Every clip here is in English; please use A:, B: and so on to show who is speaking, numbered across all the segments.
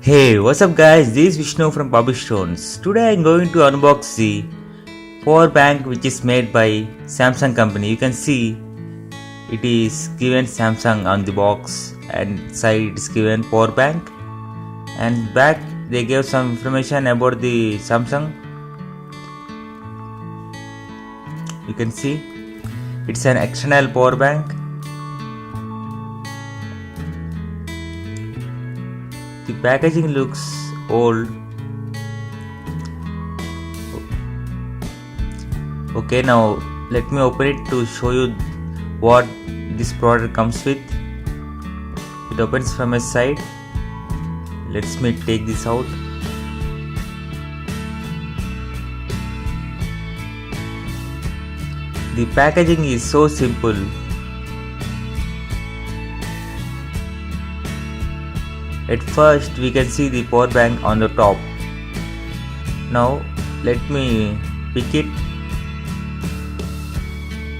A: Hey, what's up guys? This is Vishnu from Bobby Stones. Today I'm going to unbox the power bank which is made by Samsung company. You can see it is given Samsung on the box and side it is given power bank, and back they gave some information about the Samsung. You can see it's an external power bank. The packaging looks old. Okay, now let me open it to show you what this product comes with. It opens from a side. Let me take this out. The packaging is so simple. At first we can see the power bank on the top. Now let me pick it.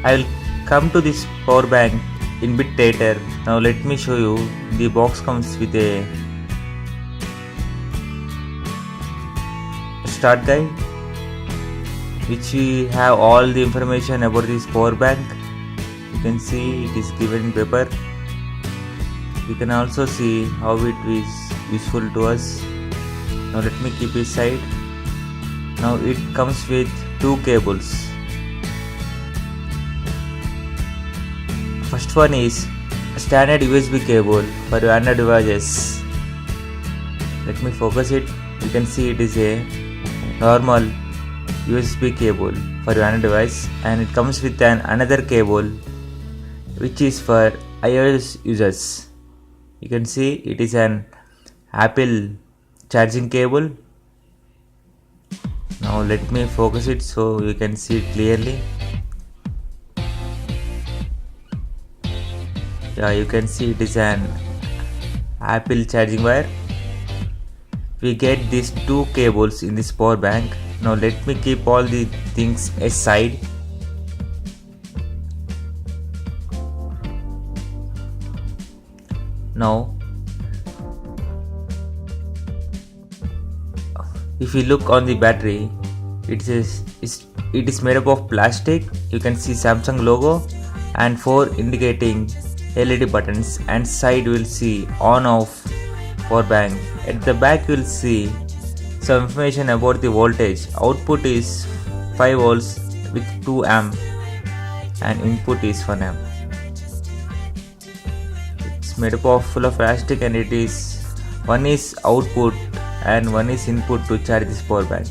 A: I will come to this power bank in bit later. Now let me show you. The box comes with a start guide which we have all the information about this power bank. You can see it is given in paper. You can also see how it is useful to us. Now let me keep it aside. Now it comes with two cables. First one is a standard USB cable for your Android devices. Let me focus it. You can see it is a normal USB cable for your Android device, and it comes with another cable which is for iOS users. You can see it is an Apple charging cable. Now let me focus it so you can see it clearly. Yeah, you can see it is an Apple charging wire. We get these two cables in this power bank. Now let me keep all the things aside. Now if you look on the battery, it is made up of plastic. You can see Samsung logo and 4 indicating LED buttons, and side you will see on off power bank. At the back you will see some information about the voltage. Output is 5 volts with 2 amp and input is 1 amp. It's made up of full of plastic, and it is one is output and one is input to charge this power bank.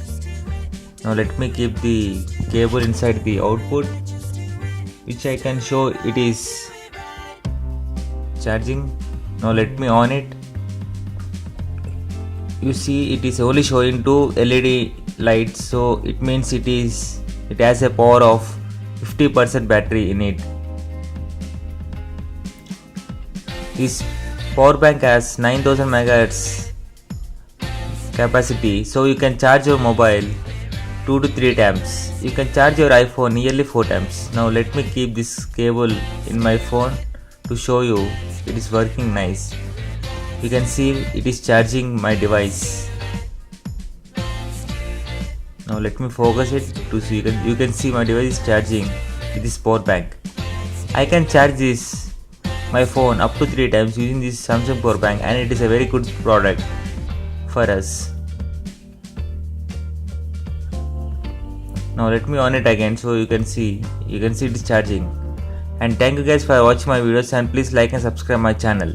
A: Now let me keep the cable inside the output, which I can show it is charging. Now let me on it. You see it is only showing 2 LED lights, so it means it has a power of 50% battery in it. This power bank has 9000 MHz capacity, so you can charge your mobile 2 to 3 times. You can charge your iPhone nearly 4 times. Now let me keep this cable in my phone to show you it is working nice. You can see it is charging my device. Now let me focus it to see. You can see my device is charging with this power bank. I can charge my phone up to 3 times using this Samsung power bank, and it is a very good product for us. Now let me on it again so you can see it is charging. And thank you guys for watching my videos, and please like and subscribe my channel.